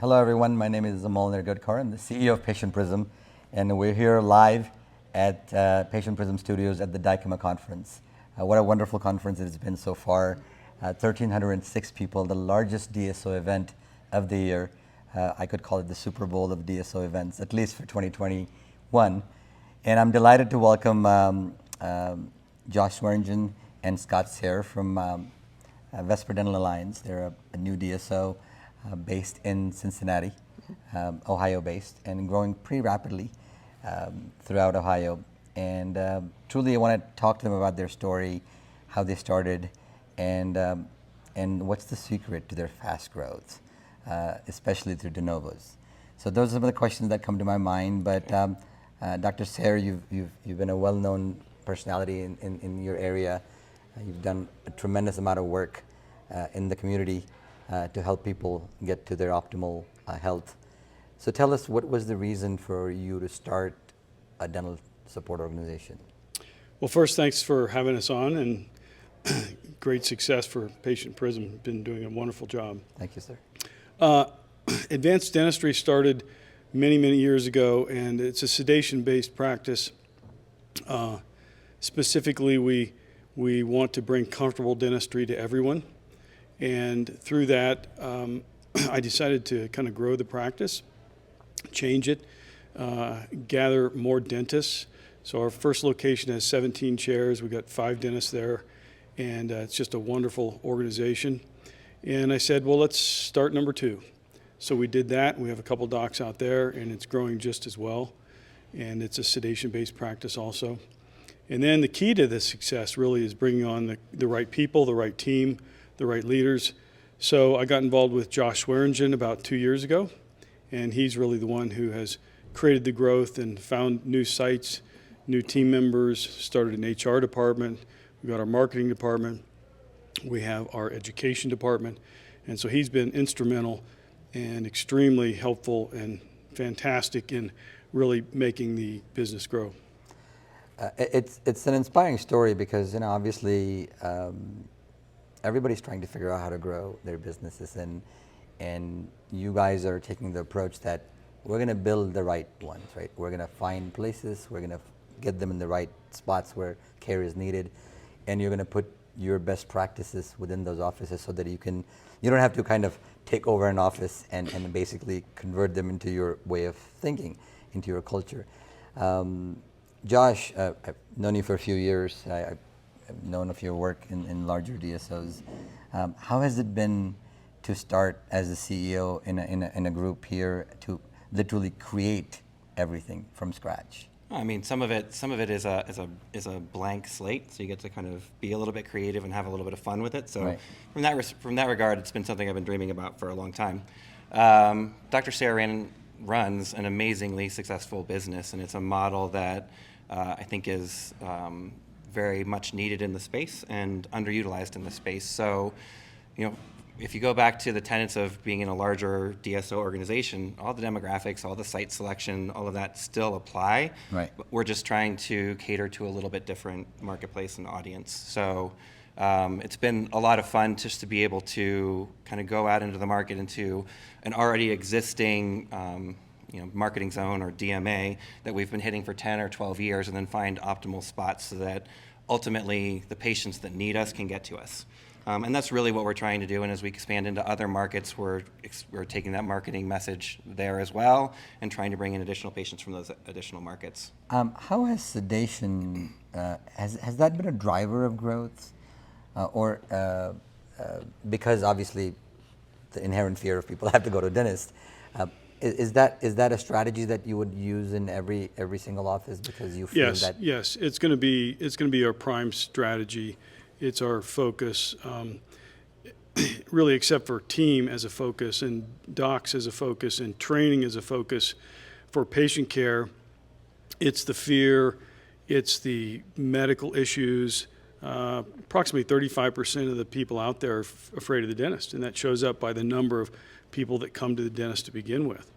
Hello, everyone. My name is Amol Nirgadkar. I'm the CEO of Patient Prism, and we're here live at Patient Prism Studios at the Dykema conference. What a wonderful conference it has been so far. 1,306 people, the largest DSO event of the year. I could call it the Super Bowl of DSO events, at least for 2021. And I'm delighted to welcome Josh Swearingen and Scott Sayre from Vesper Alliance. They're a new DSO based in Cincinnati, Ohio-based, and growing pretty rapidly throughout Ohio. And truly, I want to talk to them about their story, how they started, and what's the secret to their fast growth, especially through de novos. So those are some of the questions that come to my mind. But Dr. Sayre, you've been a well-known personality in your area. You've done a tremendous amount of work in the community to help people get to their optimal health. So tell us, what was the reason for you to start a dental support organization? Well, first, thanks for having us on, and great success for Patient Prism. Been doing a wonderful job. Thank you, sir. Advanced Dentistry started many years ago, and it's a sedation-based practice. Specifically, we want to bring comfortable dentistry to everyone. And through that, I decided to kind of grow the practice, change it, gather more dentists. So our first location has 17 chairs. We've got 5 dentists there, and it's just a wonderful organization. And I said, well, let's start number 2. So we did that. We have a couple docs out there, and it's growing just as well. And it's a sedation-based practice also. And then the key to this success really is bringing on the right people, the right team, the right leaders. So I got involved with Josh Swearingen about 2 years ago, and he's really the one who has created the growth and found new sites, new team members, started an HR department, we've got our marketing department, we have our education department, and so he's been instrumental and extremely helpful and fantastic in really making the business grow. It's an inspiring story because, obviously, everybody's trying to figure out how to grow their businesses, and you guys are taking the approach that we're going to build the right ones, right? We're going to find places, we're going to get them in the right spots where care is needed, and you're going to put your best practices within those offices so that you don't have to kind of take over an office and basically convert them into your way of thinking, into your culture. Josh, I've known you for a few years. I've known of your work in larger DSOs. How has it been to start as a CEO in a group here to literally create everything from scratch? I mean, some of it is a blank slate, so you get to kind of be a little bit creative and have a little bit of fun with it. So right. From that regard, it's been something I've been dreaming about for a long time. Dr. Sayre runs an amazingly successful business, and it's a model that I think is very much needed in the space and underutilized in the space. So, if you go back to the tenets of being in a larger DSO organization, all the demographics, all the site selection, all of that still apply. Right. But we're just trying to cater to a little bit different marketplace and audience. So it's been a lot of fun just to be able to kind of go out into the market, into an already existing marketing zone or DMA that we've been hitting for 10 or 12 years, and then find optimal spots so that ultimately the patients that need us can get to us. And that's really what we're trying to do. And as we expand into other markets, we're taking that marketing message there as well and trying to bring in additional patients from those additional markets. How has sedation, has that been a driver of growth? Because obviously the inherent fear of people have to go to a dentist, is that a strategy that you would use in every single office because you feel that? Yes, it's going to be our prime strategy. It's our focus, really, except for team as a focus and docs as a focus and training as a focus for patient care. It's the fear, it's the medical issues. Approximately 35% of the people out there are afraid of the dentist, and that shows up by the number of people that come to the dentist to begin with.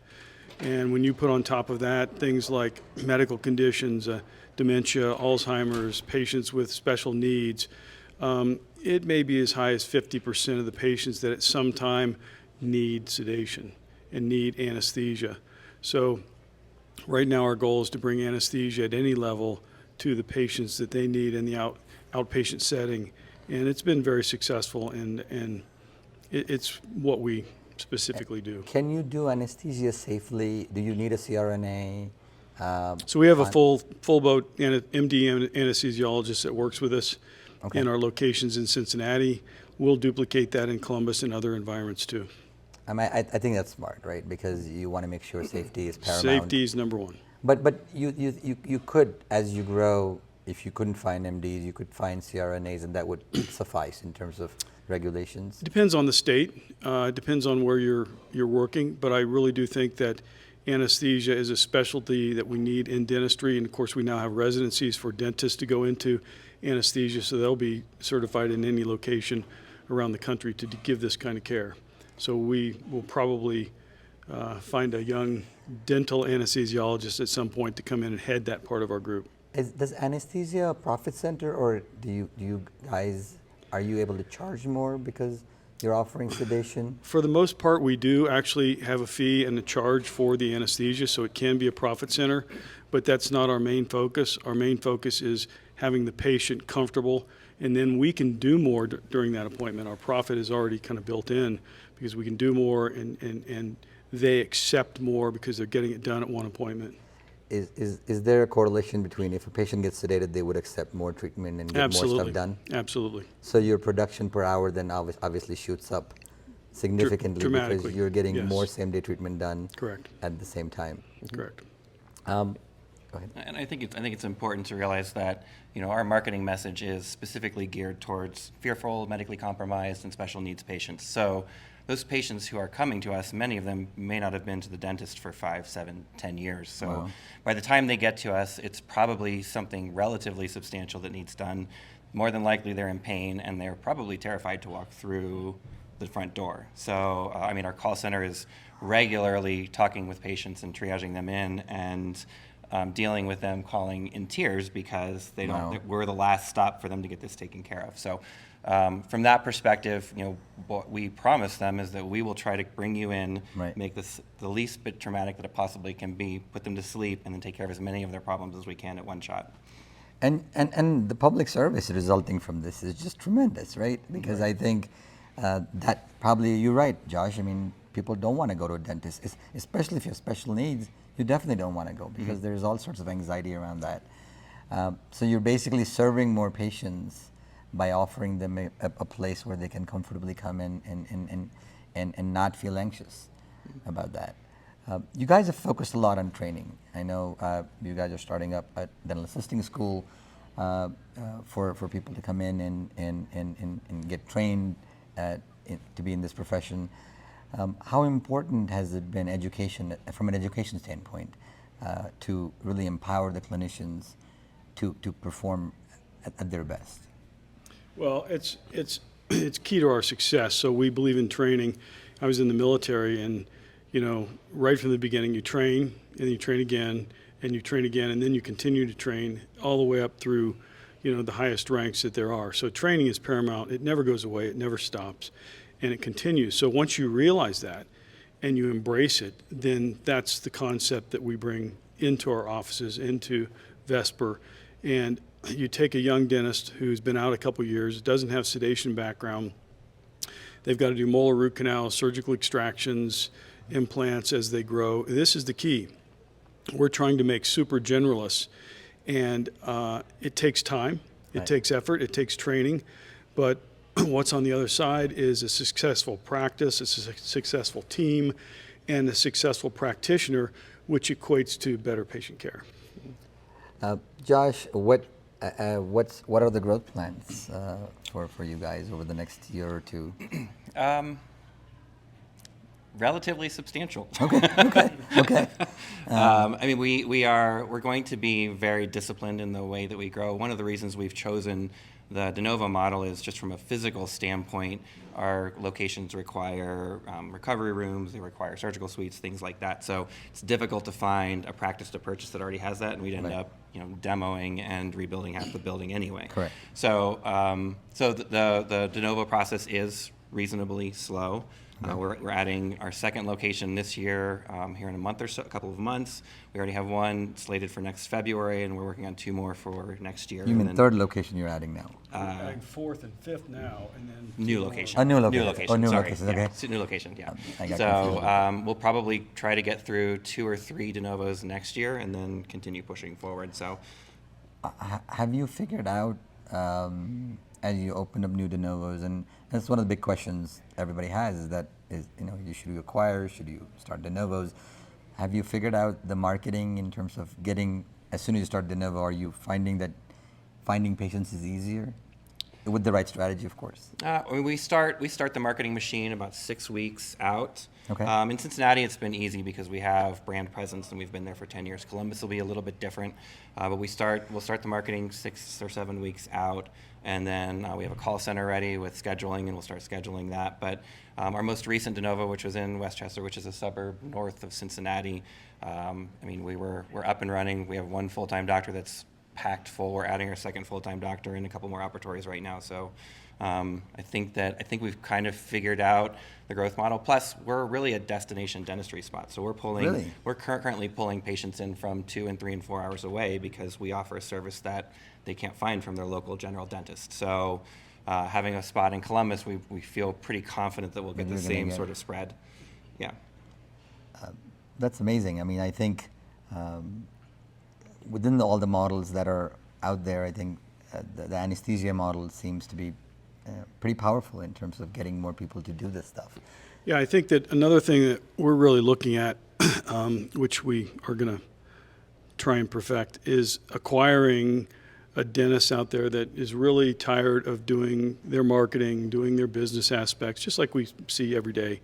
And when you put on top of that things like medical conditions, dementia, Alzheimer's, patients with special needs, it may be as high as 50% of the patients that at some time need sedation. and need anesthesia. So right now our goal is to bring anesthesia at any level to the patients that they need in the outpatient setting. And it's been very successful, and it's what we specifically do. Can you do anesthesia safely? Do you need a CRNA? So we have a full boat MD anesthesiologist that works with us in our locations in Cincinnati. We'll duplicate that in Columbus and other environments too. I think that's smart, right? Because you want to make sure safety is paramount. Safety is number one. But you could, as you grow, if you couldn't find MDs, you could find CRNAs, and that would suffice in terms of regulations. Depends on the state. Depends on where you're working. But I really do think that anesthesia is a specialty that we need in dentistry, and of course we now have residencies for dentists to go into anesthesia, so they'll be certified in any location around the country to give this kind of care. So we will probably find a young dental anesthesiologist at some point to come in and head that part of our group. Does anesthesia a profit center, or do you guys, are you able to charge more because you're offering sedation? For the most part, we do actually have a fee and a charge for the anesthesia, so it can be a profit center, but that's not our main focus. Our main focus is having the patient comfortable, and then we can do more during that appointment. Our profit is already kind of built in because we can do more, and they accept more because they're getting it done at one appointment. Is there a correlation between if a patient gets sedated, they would accept more treatment and get more stuff done? Absolutely. So your production per hour then obviously shoots up significantly dramatically, because you're getting more yes. same-day treatment done. Correct. At the same time. Correct. Go ahead. And I think it's important to realize that our marketing message is specifically geared towards fearful, medically compromised, and special needs patients. So those patients who are coming to us, many of them may not have been to the dentist for 5, 7, 10 years. So by the time they get to us, it's probably something relatively substantial that needs done. More than likely they're in pain, and they're probably terrified to walk through the front door. So our call center is regularly talking with patients and triaging them in, and dealing with them calling in tears because they don't. We're the last stop for them to get this taken care of. So from that perspective, what we promise them is that we will try to bring you in, make this the least bit traumatic that it possibly can be, put them to sleep, and then take care of as many of their problems as we can at one shot. And the public service resulting from this is just tremendous, right? Because I think that probably, you're right, Josh. People don't want to go to a dentist, especially if you have special needs. You definitely don't want to go because there's all sorts of anxiety around that. So you're basically serving more patients by offering them a place where they can comfortably come in and not feel anxious about that. You guys have focused a lot on training. I know you guys are starting up a dental assisting school for people to come in and get trained to be in this profession. How important has it been education, from an education standpoint, to really empower the clinicians to perform at their best? Well, it's key to our success. So we believe in training. I was in the military, and right from the beginning, you train, and you train again, and you train again, and then you continue to train all the way up through, the highest ranks that there are. So training is paramount. It never goes away. It never stops, and it continues. So once you realize that and you embrace it, then that's the concept that we bring into our offices, into Vesper. And you take a young dentist who's been out a couple years, doesn't have sedation background. They've got to do molar root canals, surgical extractions, implants as they grow. This is the key. We're trying to make super generalists, and it takes time, it takes effort, it takes training, but what's on the other side is a successful practice, a successful team, and a successful practitioner, which equates to better patient care. Josh, what are the growth plans for you guys over the next year or two? Relatively substantial. Okay. We're going to be very disciplined in the way that we grow. One of the reasons we've chosen the de novo model is just from a physical standpoint. Our locations require recovery rooms, they require surgical suites, things like that. So it's difficult to find a practice to purchase that already has that, and we'd end up demoing and rebuilding half the building anyway. Correct. So the de novo process is reasonably slow. We're adding our second location this year, here in a month or so, a couple of months. We already have one slated for next February, and we're working on 2 more for next year. You and mean then, third location you're adding now? Adding fourth and fifth now, and then New two more. location. A new location. New location. Oh, new sorry. location, Yeah, okay. it's a new location. Yeah. I got So confused. we'll probably try to get through 2 or 3 de novos next year, and then continue pushing forward. So Have you figured out, as you open up new de novos, and that's one of the big questions everybody has, is that, should you acquire, should you start de novos? Have you figured out the marketing in terms of getting, as soon as you start de novo, are you finding that finding patients is easier? With the right strategy, of course. we start the marketing machine about 6 weeks out. Okay. In Cincinnati, it's been easy because we have brand presence and we've been there for 10 years. Columbus will be a little bit different, but we'll start the marketing 6 or 7 weeks out, and then we have a call center ready with scheduling, and we'll start scheduling that. But our most recent de novo, which was in Westchester, which is a suburb north of Cincinnati, we're up and running. We have 1 full-time doctor that's packed full. We're adding our second full-time doctor and a couple more operatories right now. So I think we've kind of figured out the growth model. Plus, we're really a destination dentistry spot. So Really? we're currently pulling patients in from 2 and 3 and 4 hours away because we offer a service that they can't find from their local general dentist. So having a spot in Columbus, we feel pretty confident that we'll get the same sort of spread. Yeah. That's amazing. I think within all the models that are out there, I think the anesthesia model seems to be pretty powerful in terms of getting more people to do this stuff. Yeah, I think that another thing that we're really looking at, which we are going to try and perfect, is acquiring a dentist out there that is really tired of doing their marketing, doing their business aspects, just like we see every day.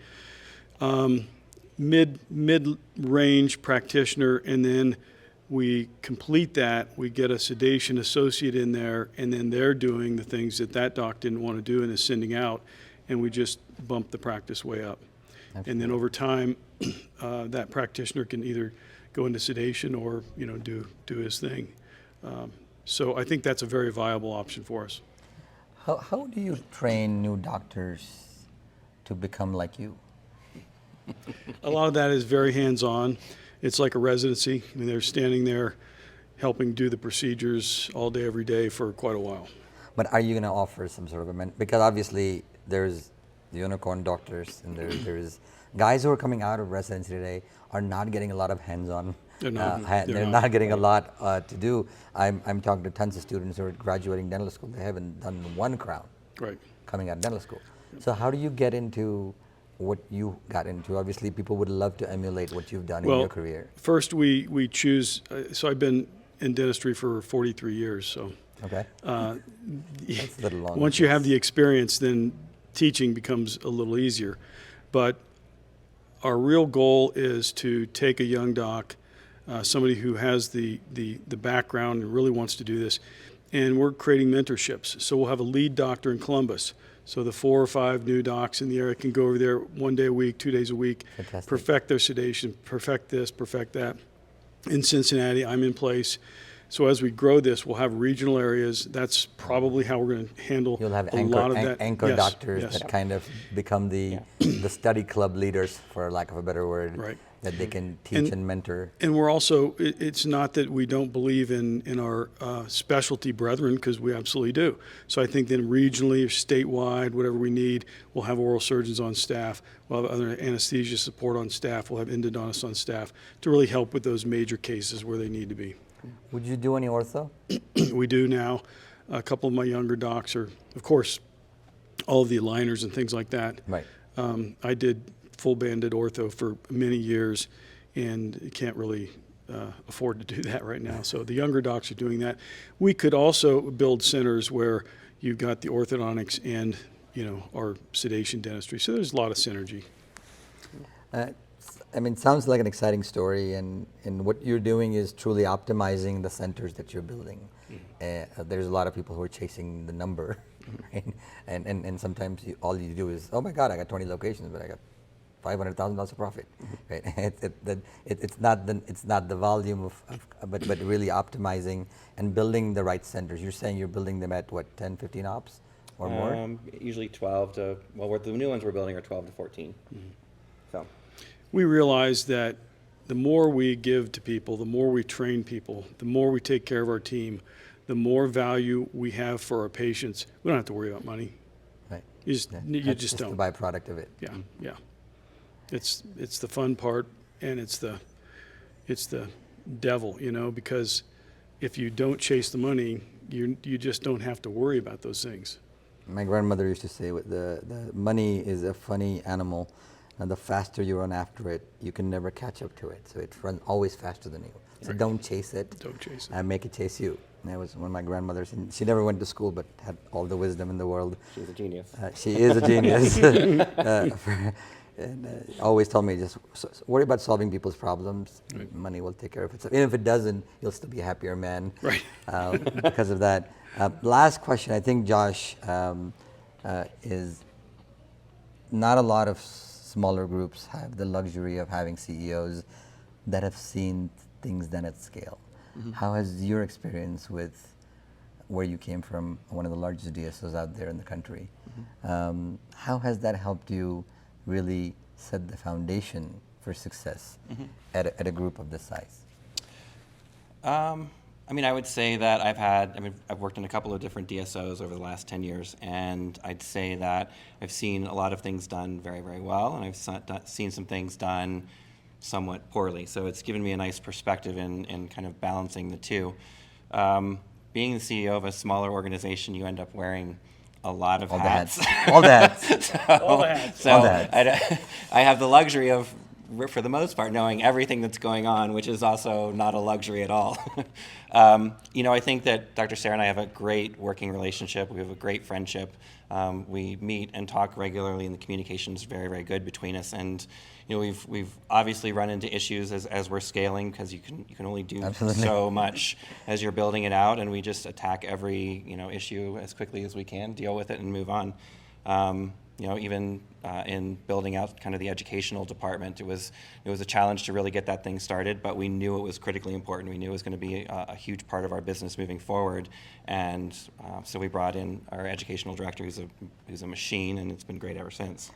Mid-range practitioner, and then we complete that, we get a sedation associate in there, and then they're doing the things that doc didn't want to do and is sending out, and we just bump the practice way up. And then over time, that practitioner can either go into sedation or do his thing. So I think that's a very viable option for us. How do you train new doctors to become like you? A lot of that is very hands-on. It's like a residency. They're standing there helping do the procedures all day, every day for quite a while. But are you going to offer some sort of because obviously there's the unicorn doctors, and there's guys who are coming out of residency today are not getting a lot of hands-on. They're not. They're not getting a lot to do. I'm talking to tons of students who are graduating dental school. They haven't done 1 crown. Right. Coming out of dental school. So how do you get into what you got into? Obviously, people would love to emulate what you've done in your career. First, we choose. So I've been in dentistry for 43 years. So Okay. That's a little long. once you have the experience, then teaching becomes a little easier. But our real goal is to take a young doc, somebody who has the background and really wants to do this, and we're creating mentorships. So we'll have a lead doctor in Columbus. So the 4 or 5 new docs in the area can go over there 1 day a week, 2 days a week, Fantastic. perfect their sedation, perfect this, perfect that. In Cincinnati, I'm in place. So as we grow this, we'll have regional areas. That's probably how we're going to handle You'll have a lot of that. anchor Yes, doctors yes. that kind of become the study club leaders, for lack of a better word, Right. that they can teach and mentor. And we're also, it's not that we don't believe in our specialty brethren, because we absolutely do. So I think then regionally or statewide, whatever we need, we'll have oral surgeons on staff, we'll have other anesthesia support on staff, we'll have endodontists on staff to really help with those major cases where they need to be. Would you do any ortho? We do now. A couple of my younger docs are, of course, all of the aligners and things like that. Right. I did full banded ortho for many years, and can't really afford to do that right now. So the younger docs are doing that. We could also build centers where you've got the orthodontics and our sedation dentistry. So there's a lot of synergy. It sounds like an exciting story, and what you're doing is truly optimizing the centers that you're building. There's a lot of people who are chasing the number, right? And sometimes all you do is, oh my God, I got 20 locations, but I got $500,000 of profit. Right? It's not the volume but really optimizing and building the right centers. You're saying you're building them at what, 10, 15 ops? or more? Usually 12 to, well, the new ones we're building are 12 to 14. So, We realize that the more we give to people, the more we train people, the more we take care of our team, the more value we have for our patients. We don't have to worry about money. Right. You just, Yeah. you That's just the don't. byproduct of it. Yeah, yeah. It's the fun part, and it's the devil, you know, because if you don't chase the money, you just don't have to worry about those things. My grandmother used to say, the money is a funny animal, and the faster you run after it, you can never catch up to it. So it runs always faster than you. So Right. don't chase it. Don't chase it. And make it chase you. And that was one of my grandmothers. And she never went to school, but had all the wisdom in the world. she's a genius. She is a genius. Always told me, just worry about solving people's problems. Right. Money will take care of itself. Even if it doesn't, you'll still be a happier man. Right. Because of that. Last question, I think, Josh, is not a lot of smaller groups have the luxury of having CEOs that have seen things done at scale. How has your experience with where you came from, one of the largest DSOs out there in the country, how has that helped you really set the foundation for success at a group of this size? I mean, I would say that I've worked in a couple of different DSOs over the last 10 years, and I'd say that I've seen a lot of things done very, very well, and I've seen some things done somewhat poorly. So it's given me a nice perspective in kind of balancing the two. Being the CEO of a smaller organization, you end up wearing a lot of hats. All the hats. All the hats. So All the hats. I have the luxury of, for the most part, knowing everything that's going on, which is also not a luxury at all. You know, I think that Dr. Sayre and I have a great working relationship. We have a great friendship. We meet and talk regularly, and the communication is very, very good between us. And you know, we've obviously run into issues as we're scaling, because you can only do Absolutely. so much as you're building it out, and we just attack every issue as quickly as we can, deal with it, and move on. You know, even in building out kind of the educational department, it was a challenge to really get that thing started, but we knew it was critically important. We knew it was going to be a huge part of our business moving forward, and so we brought in our educational director, who's a machine, and it's been great ever since.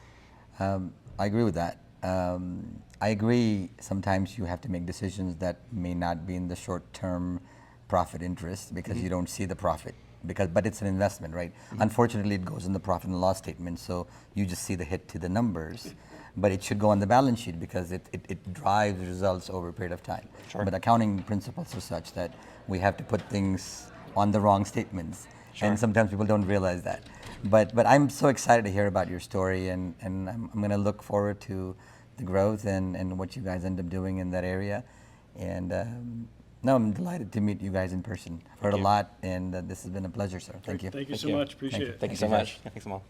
I agree with that. I agree sometimes you have to make decisions that may not be in the short-term profit interest because you don't see the profit. But it's an investment, right? Unfortunately, it goes in the profit and loss statement, so you just see the hit to the numbers. But it should go on the balance sheet because it drives results over a period of time. Sure. But accounting principles are such that we have to put things on the wrong statements. Sure. And sometimes people don't realize that. But I'm so excited to hear about your story, and I'm going to look forward to the growth and what you guys end up doing in that area. And no, I'm delighted to meet you guys in person. I've heard a lot, and this has been a pleasure, sir. Thank you. Thank you so much. Appreciate it. Thank you so much. Thanks, Amal.